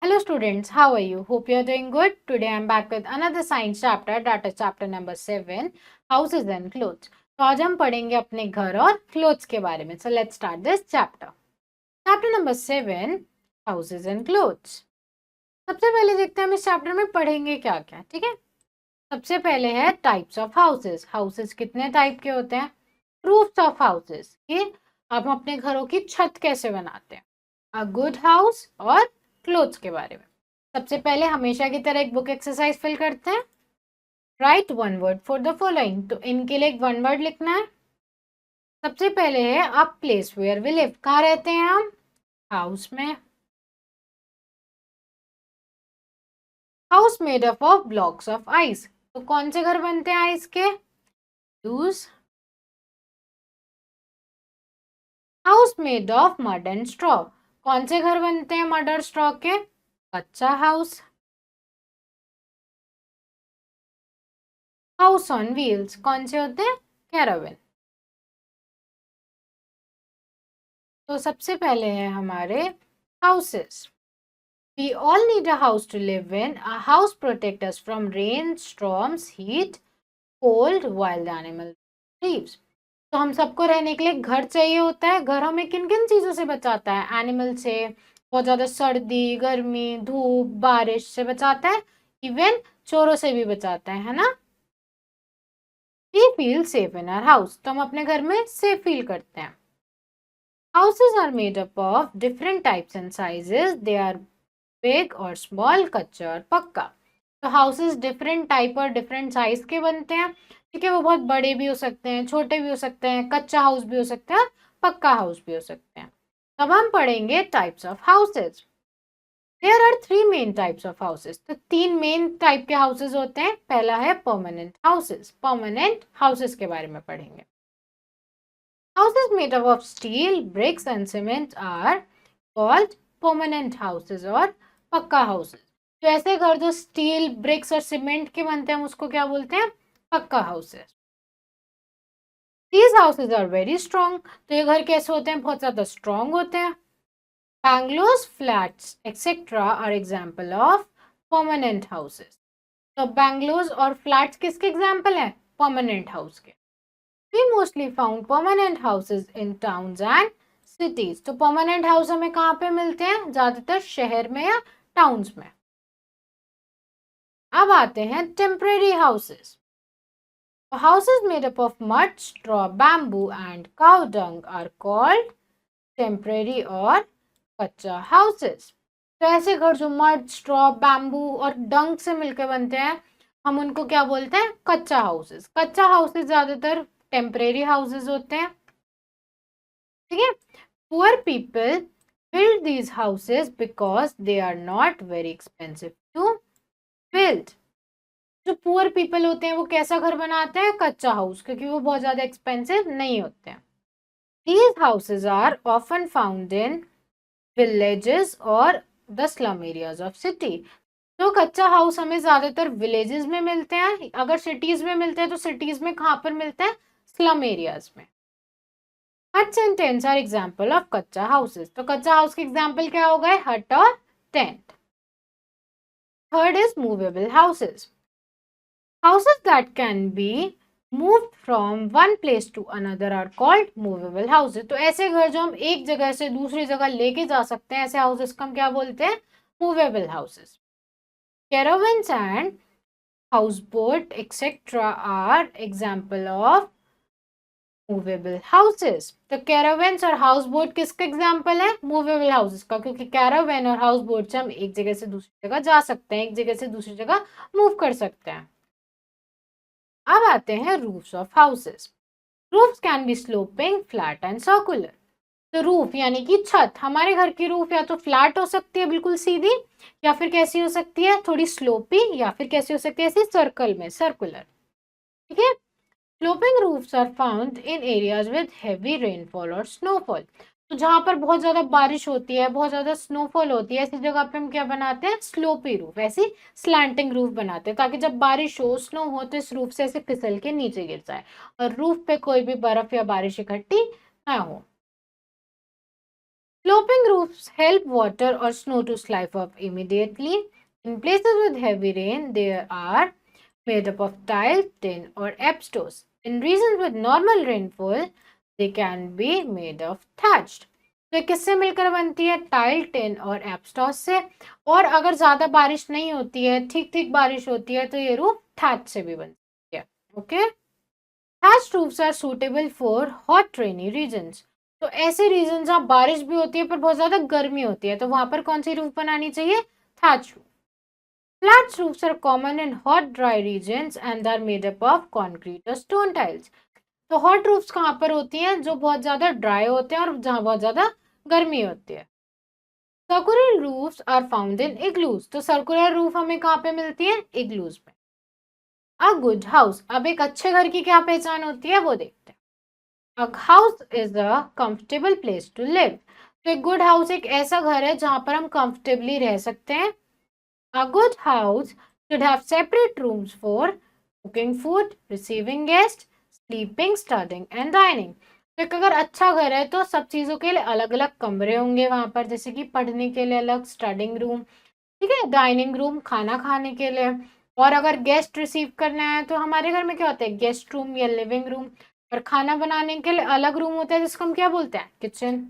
Hello students, how are you? Hope you are doing good. Today I am back with another science chapter, that is chapter number 7, houses and clothes. तो आज हम पढ़ेंगे अपने घर और clothes के बारे में. So let's start this chapter. Chapter number 7, houses and clothes. सबसे पहले देखते हैं हम इस चैप्टर में पढ़ेंगे क्या क्या. ठीक है, सबसे पहले है टाइप्स ऑफ हाउसेस. हाउसेस कितने टाइप के होते हैं. रूफ्स ऑफ हाउसेस, कि आप अपने घरों की छत कैसे बनाते हैं. अ गुड हाउस और क्लोथ्स के बारे में. सबसे पहले हमेशा की तरह एक बुक एक्सरसाइज फिल करते हैं. Right one word for the following. तो इनके लिए एक वन वर्ड लिखना है. सबसे पहले है आप प्लेस वेयर वी लिव. कहाँ रहते हैं हम. हाउस में. House made up of blocks of ice. तो कौन से घर बनते हैं आइस के. Use. House made of mud and straw. कौन से घर बनते हैं मड और स्ट्रॉ के. कच्चा हाउस. House on wheels. कौन से होते हैं. कैरावेन. तो सबसे पहले है हमारे houses. We all need a house to live in. A house protects us from rain, storms, heat, cold, wild animal thieves. तो हम सबको रहने के लिए घर चाहिए होता है. घर हमें किन किन चीज़ों से बचाता है. एनिमल से, बहुत ज़्यादा सर्दी, गर्मी, धूप, बारिश से बचाता है. इवन चोरों से भी बचाता है ना. We feel safe in our house. तो हम अपने घर में सेफ फील करते हैं. Houses are made up of different types and sizes. They are big और स्मॉल, कच्चा और पक्का. तो हाउसेस डिफरेंट टाइप और डिफरेंट साइज के बनते हैं. ठीक है, वो बहुत बड़े भी हो सकते हैं, छोटे भी हो सकते हैं, कच्चा हाउस भी हो सकता है, पक्का हाउस भी हो सकते हैं. अब हम पढ़ेंगे types of houses. There are 3 main types of houses. तो 3 मेन टाइप के हाउसेस होते हैं. पहला है परमानेंट हाउसेस. परमानेंट हाउसेस के बारे में पढ़ेंगे. Houses made up of steel, bricks and cement are called permanent houses और पक्का हाउसेस. तो ऐसे घर जो स्टील, ब्रिक्स और सीमेंट के बनते हैं उसको क्या बोलते हैं. Pucca houses. These houses are very strong. तो ये घर कैसे होते हैं. बहुत ज्यादा स्ट्रॉन्ग होते हैं. Bungalows, flats etcetera are example of permanent houses. तो बैंगलोस और फ्लैट्स किसके एग्जाम्पल है. परमानेंट हाउस के. We mostly found permanent houses in towns and cities. तो परमानेंट हाउस हमें कहाँ पे मिलते हैं. ज्यादातर शहर में या टाउन्स में. अब आते हैं temporary houses. Houses made up of mud, straw, bamboo and cow dung are called temporary और कच्चा हाउसेस. तो ऐसे घर जो मड, स्ट्रॉ, बैम्बू और डंग से मिलकर बनते हैं, हम उनको क्या बोलते हैं. कच्चा हाउसेस. कच्चा हाउसेस ज्यादातर टेम्परेरी हाउसेस होते हैं. ठीक है. Poor people build these houses because they are not very expensive to build. जो पुअर पीपल होते हैं वो कैसा घर बनाते हैं. कच्चा हाउस, क्योंकि वो बहुत ज्यादा एक्सपेंसिव नहीं होते हैं. These houses are often found in villages or the slum areas of city. तो कच्चा हाउस हमें ज्यादातर विलेजेस में मिलते हैं. अगर सिटीज में मिलते हैं तो सिटीज में कहाँ पर मिलते हैं. स्लम एरियाज में. Huts and tents are example of kutcha houses. तो कच्चा हाउस के एग्जाम्पल क्या हो गए. हट और tent. Third is movable houses. Houses that can be moved from one place to another are called movable houses. तो ऐसे घर जो हम एक जगह से दूसरी जगह लेके जा सकते हैं, ऐसे हाउसेस को हम क्या बोलते हैं. Movable houses. Caravans and houseboat etcetera are example of movable houses. तो कैरावेन्स और हाउस बोट किसका एग्जाम्पल है. मूवेबल हाउसेस का, क्योंकि कैरावेन और हाउस बोट से हम एक जगह से दूसरी जगह जा सकते हैं, एक जगह से दूसरी जगह मूव कर सकते हैं. अब आते हैं roofs of houses. Roofs can be sloping, flat and circular. तो रूफ यानी कि छत. हमारे घर की रूफ या तो फ्लैट हो सकती है बिल्कुल सीधी, या फिर कैसी हो सकती है थोड़ी स्लोपी, या फिर कैसी हो सकती है ऐसी सर्कल में, सर्कुलर. ठीक है. Sloping roofs are found in areas with heavy rainfall और स्नोफॉल. तो जहां पर बहुत ज्यादा बारिश होती है, बहुत ज्यादा स्नोफॉल होती है, ऐसी जगह पे हम क्या बनाते हैं. स्लोपी रूफ, ऐसी स्लैंटिंग रूफ बनाते हैं, ताकि जब बारिश हो, स्नो हो, तो इस रूफ से ऐसे फिसल के नीचे गिर जाए और रूफ पे कोई भी बर्फ या बारिश इकट्ठी ना हो. Sloping roofs help water or snow to slide off immediately. In places with heavy rain, they are made up of tile, tin, or asbestos. In regions with normal rainfall, they can be made of thatched. तो किससे मिलकर बनती है? Tile, tin और एब्सटॉस से। और अगर ज्यादा बारिश नहीं होती है, ठीक ठीक बारिश होती है, तो ये रूफ थैच से भी बनती है। Okay, thatched roofs are suitable for hot rainy regions. तो ऐसे रीजन जहाँ बारिश भी होती है पर बहुत ज्यादा गर्मी होती है, तो वहां पर कौन सी रूफ बनानी चाहिए? Thatch roof. Flat roofs are common in hot dry regions and are made up of concrete or stone tiles. तो हॉट रूफ्स कहाँ पर होती हैं? जो बहुत ज्यादा ड्राई होते हैं और जहाँ बहुत ज्यादा गर्मी होती है। Circular roofs are found in igloos. तो सर्कुलर रूफ हमें कहाँ पे मिलती है? इग्लूज में। अ गुड हाउस, अब एक अच्छे घर की क्या पहचान होती है वो देखते हैं। A house is a comfortable place to live. तो एक गुड हाउस एक ऐसा घर है जहां पर हम कंफर्टेबली रह सकते हैं। A good house should have separate rooms for cooking food, receiving guests, sleeping, studying and dining. तो एक अगर अच्छा घर है तो सब चीज़ों के लिए अलग अलग कमरे होंगे वहां पर, जैसे कि पढ़ने के लिए अलग स्टडिंग रूम, ठीक है, डाइनिंग रूम खाना खाने के लिए। और अगर गेस्ट रिसीव करना है तो हमारे घर में क्या होता है? गेस्ट रूम या लिविंग रूम। और खाना बनाने के लिए अलग रूम होता है जिसको हम क्या बोलते हैं? Kitchen.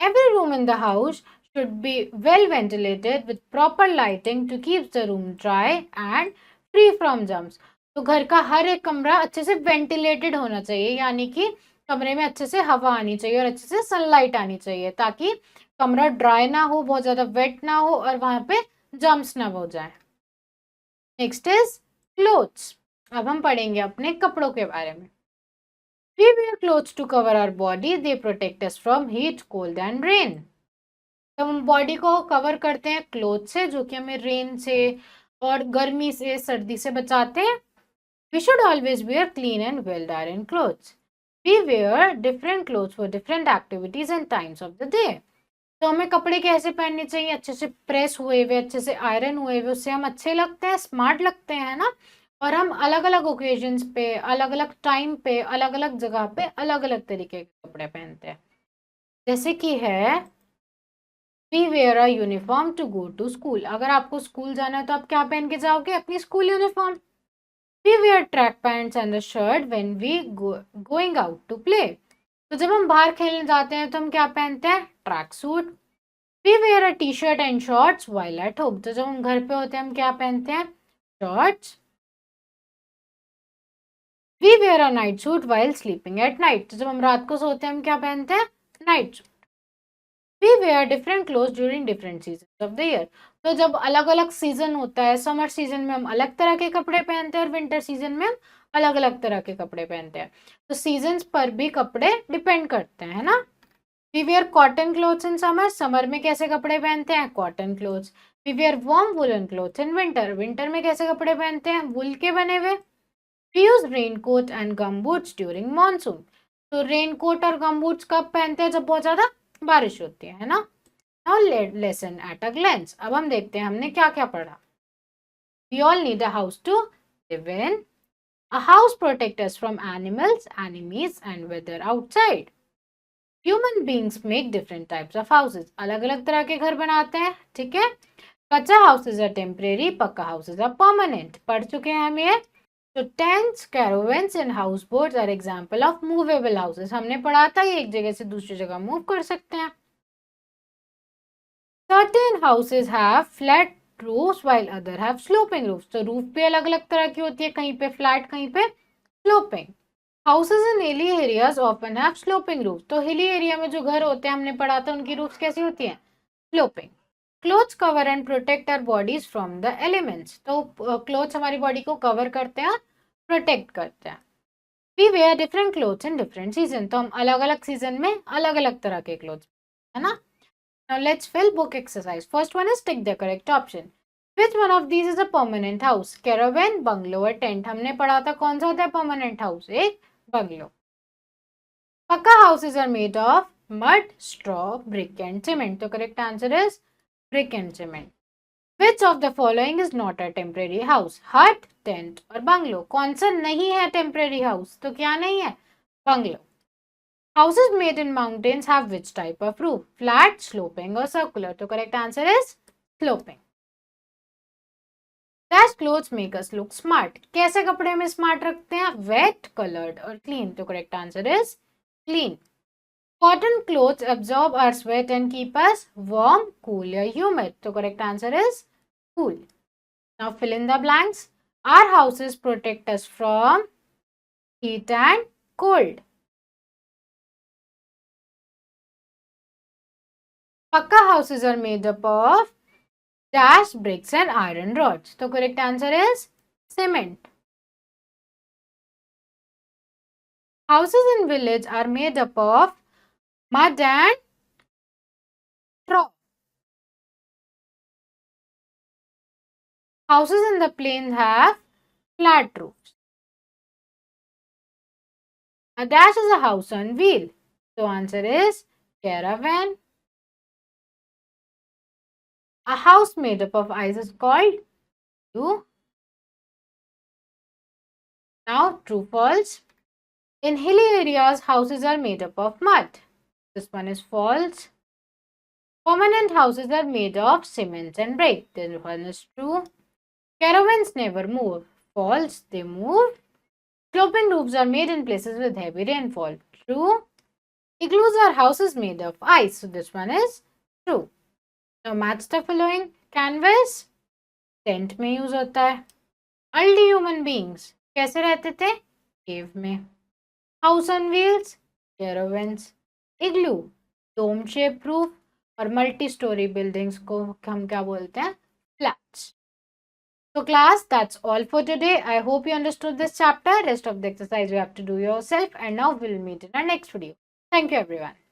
Every room in the house should be well ventilated with proper lighting to keep the room dry and free from germs. तो घर का हर एक कमरा अच्छे से वेंटिलेटेड होना चाहिए, यानी कि कमरे में अच्छे से हवा आनी चाहिए और अच्छे से सनलाइट आनी चाहिए, ताकि कमरा ड्राई ना हो, बहुत ज्यादा वेट ना हो और वहां पे जम्स ना हो जाए। Next is clothes. अब हम पढ़ेंगे अपने कपड़ों के बारे में। We wear clothes to cover our body. They protect us from heat, cold and rain. तो हम बॉडी को कवर करते हैं क्लोथ से, जो कि हमें रेन से और गर्मी से, सर्दी से बचाते हैं। We should always wear clean and well-ironed clothes. We wear different clothes for different activities and times of the day. तो हमें कपड़े कैसे पहनने चाहिए? अच्छे से प्रेस हुए हुए, अच्छे से आयरन हुए हुए, उससे हम अच्छे लगते हैं, स्मार्ट लगते हैं ना। और हम अलग अलग ओकेजन्स पे, अलग अलग टाइम पे, अलग अलग जगह पे अलग अलग तरीके के कपड़े पहनते हैं। जैसे कि है we wear a uniform to go to school. अगर आपको स्कूल जाना है तो आप क्या पहन के जाओगे? अपनी school uniform. We wear track pants and shirt when we going out to play. तो जब हम बाहर खेलने जाते हैं तो हम क्या पहनते हैं? Track suit. We wear a T shirt and shorts while at home. तो जब हम घर पे होते हैं हम क्या पहनते हैं? Shorts. We wear a night suit while sleeping at night. तो जब हम रात को सोते हैं हम क्या पहनते हैं? Night suit. We wear different cloth during different season of the year. तो जब अलग अलग सीजन होता है, समर सीजन में हम अलग तरह के कपड़े पहनते हैं और विंटर सीजन में हम अलग अलग तरह के कपड़े पहनते हैं। तो सीजन पर भी कपड़े डिपेंड करते हैं, है ना। We wear cotton clothes in summer. Summer में कैसे कपड़े पहनते हैं? Cotton clothes. We wear warm woollen clothes in winter. Winter में कैसे कपड़े पहनते हैं? वुल के बने हुए। We use raincoat and gum boots during monsoon. तो रेन कोट और गम बूट्स कब पहनते हैं? जब बहुत ज्यादा बारिश होती है ना। Now lesson at a glance. अब हम देखते हैं हमने क्या क्या पढ़ा। We all need a house to live in. A house protect us from animals, enemies and weather outside. Human beings make different types of houses. अलग अलग तरह के घर बनाते हैं, ठीक है। Kachcha houses are temporary, pakka houses are permanent. पढ़ चुके हैं हम ये। तो tents, caravans and house boats are example of movable houses. हमने पढ़ा था ये एक जगह से दूसरी जगह मूव कर सकते हैं। Certain houses have flat roofs while other have sloping roofs. तो रूफ भी अलग अलग तरह की होती है, कहीं पे फ्लैट, कहीं पे sloping. Houses in hilly areas often have sloping roofs. तो हिली एरिया में जो घर होते हैं हमने पढ़ा था उनकी रूफ्स कैसी होती हैं? Sloping. Clothes cover and protect our bodies from the elements. तो क्लोथ्स हमारी बॉडी को कवर करते हैं, प्रोटेक्ट करते हैं। We wear different clothes in different season. तो हम अलग अलग सीजन में अलग अलग तरह के क्लोथ्स, है ना। Now let's fill book exercise. First one is tick the correct option. Which one of these is a permanent house? Caravan, bungalow or tent? हमने पढ़ा था कौन सा होता है permanent house? एक bungalow. Pakka houses are made of mud, straw, brick and cement. तो correct answer is brick and cement. Which of the following is not a temporary house? Hut, tent और bungalow? कौन सा नहीं है temporary house? तो क्या नहीं है? Bungalow. Houses made in mountains have which type of roof? Flat, sloping or circular? So correct answer is sloping. Dash clothes make us look smart. कैसे कपड़े हमें smart रखते हैं? Wet, colored और clean. तो correct answer is clean. Cotton clothes absorb our sweat and keep us warm, cool or humid. So correct answer is cool. Now fill in the blanks. Our houses protect us from heat and cold. Pakka houses are made up of dash, bricks and iron rods. The correct answer is cement. Houses in village are made up of mud and straw. Houses in the plain have flat roofs. A dash is a house on wheel. So answer is caravan. A house made up of ice is called igloo. Now true false. In hilly areas, houses are made up of mud. This one is false. Permanent houses are made of cement and brick. This one is true. Caravans never move. False, they move. Sloping roofs are made in places with heavy rainfall. True. Igloos are houses made of ice. So this one is true. Now match the following. Canvas, tent में use होता है. Early human beings कैसे रहते थे? Cave में. House on wheels, caravans. Igloo, dome shaped roof और multi storey buildings को हम क्या बोलते हैं? Flats. So class, that's all for today. I hope you understood this chapter. Rest of the exercise you have to do yourself, and now we'll meet in our next video. Thank you everyone.